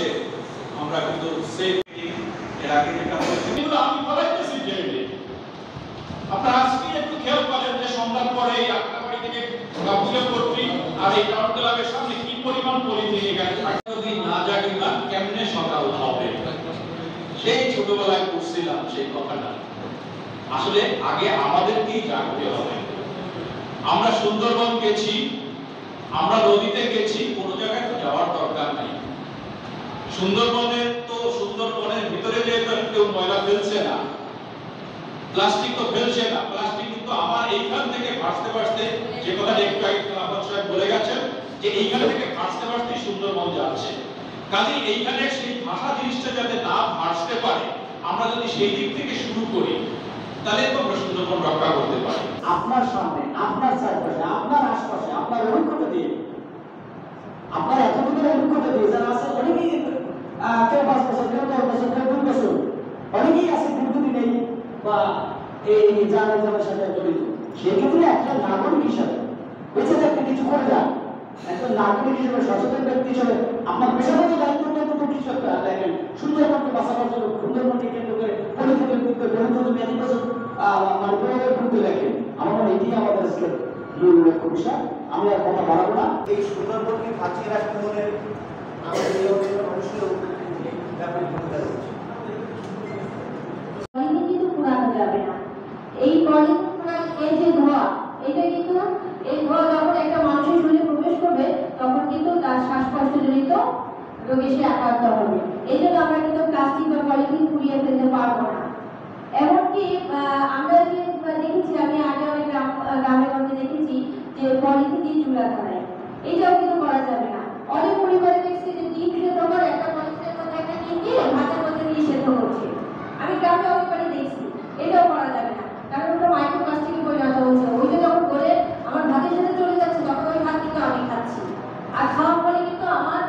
হচ্ছে আমরা কিন্তু সেফটি এর আগে যেটা হয়েছে কিন্তু আমি বলাইতেছি যে আপনারা আজকে একটু খেয়াল করেন যে সন্ধ্যার পরে এই আটটাবাড়ি থেকে গাবুলিয়া কর্তৃক আর এই টাউন ক্লাবের সামনে কি পরিমাণ পলিথিন এখানে থাকে যদি না জানি না কেমনে সকাল হবে সেই ছোটবেলায় পড়ছিলাম সেই কথাটা আসলে আগে আমাদেরকেই জানতে হবে আমরা সুন্দরবন গেছি আমরা নদীতে গেছি কোনো জায়গায় তো যাওয়ার দরকার নেই সুন্দরবনের ভিতরে যে কেউ ময়লা ফেলছে না প্লাস্টিক তো ফেলছে না প্লাস্টিক কিন্তু আমার এইখান থেকে ভাসতে যে কথা একটু আগে আব্বাস সাহেব বলে গেছেন যে এইখান থেকে ভাসতে সুন্দরবন যাচ্ছে কাজে এইখানে সেই ভাষা জিনিসটা যাতে না ভাসতে পারে আমরা যদি সেই দিক থেকে শুরু করি তাহলে তো আমরা সুন্দরবন রক্ষা করতে পারি আপনার সামনে আপনার চারপাশে আপনার আশপাশে আপনার অভিজ্ঞতা দিয়ে আপনার এতটুকু অভিজ্ঞতা দিয়ে যারা আছে অনেকেই কেউ 5 বছর কেউ 10 বছর কেউ 2 বছর অনেকেই আছে দীর্ঘদিন এই বা এই জানার সাথে জড়িত সেক্ষেত্রে একটা নাগরিক হিসাবে বেঁচে থাকতে কিছু করে যান একটা নাগরিক হিসেবে সচেতন ব্যক্তি হিসেবে আপনার পেশাগত দায়িত্বটা তো কিছু একটা দেখেন সুন্দরবনকে বাঁচানোর জন্য সুন্দরবনকে কেন্দ্র করে পরিস্থিতির বিরুদ্ধে বহু নেতিবাচক মানে প্রয়োগের বিরুদ্ধে দেখেন আমার মনে এটি আমাদের আজকে লক্ষ্য বিষয় আমি আর কথা বাড়াবো না এই সুন্দরবনকে বাঁচিয়ে রাখতে হলে আমাদের এই অঞ্চলের মানুষের ব্যাপারে ভূমিকা রয়েছে কিন্তু পুরানো যাবে না এই পলিথিন পুরান এই যে ধোঁয়া এটা কিন্তু এই ধোঁয়া যখন একটা মানুষের শরীরে প্রবেশ করবে তখন কিন্তু তার শ্বাসকষ্টজনিত রোগে সে আক্রান্ত হবে এই জন্য আমরা কিন্তু প্লাস্টিক বা পলিথিন পুড়িয়ে ফেলতে পারবো না এমনকি আমরা যে দেখেছি আমি আগে অনেক গ্রামে গঞ্জে দেখেছি যে পলিথিন দিয়ে চুলা ধরায় এটাও কিন্তু করা যাবে না অনেক পরিবারে দেখছি যে ডিম সেদ্ধ করে একটা পলিথিনের মধ্যে একটা ডিম দিয়ে ভাতের মধ্যে দিয়ে সেদ্ধ করছে আমি গ্রামে অনেকবারই দেখছি এটাও করা যাবে না কারণ ওটা মাইক্রোপ্লাস্টিকে পরিণত হচ্ছে ওইটা যখন করে আমার ভাতের সাথে চলে যাচ্ছে তখন ওই ভাত কিন্তু আমি খাচ্ছি আর খাওয়ার ফলে কিন্তু আমার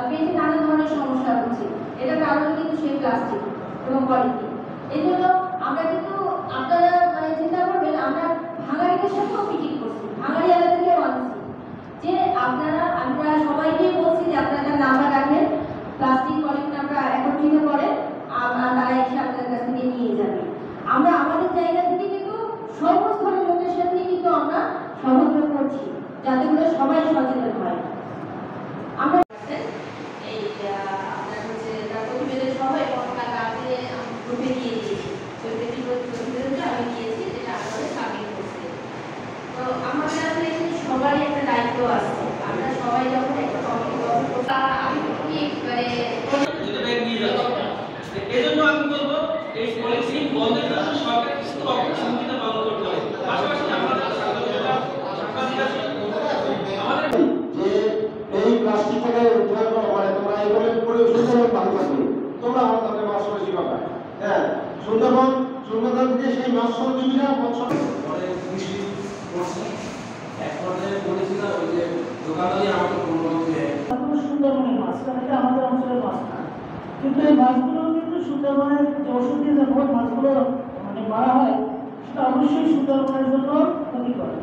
পেটে নানা ধরনের সমস্যা হচ্ছে এটার কারণে কিন্তু সেই প্লাস্টিক এবং পলিথিন এই জন্য আমরা কিন্তু আপনারা মানে চিন্তা করবেন আমরা ভাঙাড়িদের সাথেও মিটিং করছি ভাঙাড়ি এলাকা থেকেও আনছি যে আমরা সবাইকে বলছি যে আপনারা নাম্বার রাখেন প্লাস্টিক পলিথিন আমরা একত্রিত করে তারা এসে আপনাদের কাছ থেকে নিয়ে যাবে আমরা আমাদের জায়গা থেকে কিন্তু সর্বস্তরের লোকের সাথে কিন্তু আমরা সহযোগ করছি যাতে করে সবাই সচেতন হয় আমরা এই আপনার হচ্ছে তার প্রতিবেদন সবাই গতকাল রাতে গ্রুপে দিয়ে দিয়েছি প্রতিবেদনটা আমি দিয়েছি যেটা আমাদের সাবমিট করছে তো আমাদের আসলে সবারই একটা দায়িত্ব আছে আমরা সবাই যখন একটা কমিটি গঠন করছি আমি কি মানে এজন্য আমি বলবো এই পলিসি বন্ধের জন্য সরকার কিছু ভূমিকা পালন করতে হবে পাশাপাশি আমাদের আমাদের যে এই প্লাস্টিক থেকে উদ্ধার করা মানে তোমরা এইভাবে করে সুন্দরবন ভালো থাকবে তোমরা আমাদের মাছ বেশি পাবে হ্যাঁ সুন্দরবন থেকে সেই মাছ সরজীবীরা মৎস্য পরে বৃষ্টি পড়ছে এখন বলেছিল ওই যে দোকানদারি আমাকে বলল যে সুন্দরবনের মাছ এটা আমাদের অঞ্চলের মাছ না কিন্তু এই মাছগুলো কিন্তু সুন্দরবনের যে ওষুধ দিয়ে যখন মাছগুলো মানে মারা হয় সেটা অবশ্যই সুন্দরবনের জন্য ক্ষতি করে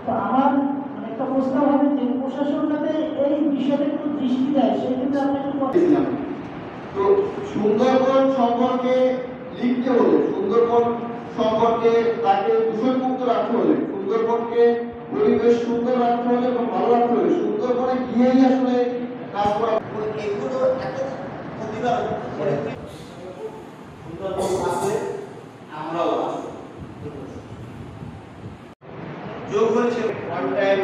তো আমার মানে একটা প্রস্তাব হবে যে প্রশাসন যাতে এই বিষয়টা একটু দৃষ্টি দেয় সেই ক্ষেত্রে আমরা একটু তো সুন্দরবন সম্পর্কে লিখতে হলে সুন্দরবন সম্পর্কে তাকে দূষণমুক্ত রাখতে হলে সুন্দরবনকে পরিবেশ সুন্দর রাখতে হলে এবং ভালো রাখতে হলে সুন্দরবনে গিয়েই আসলে কাজ করা এগুলো এত ক্ষতিকারক সুন্দরবন আসলে আমরাও যোগ হয়েছে ওয়ান টাইম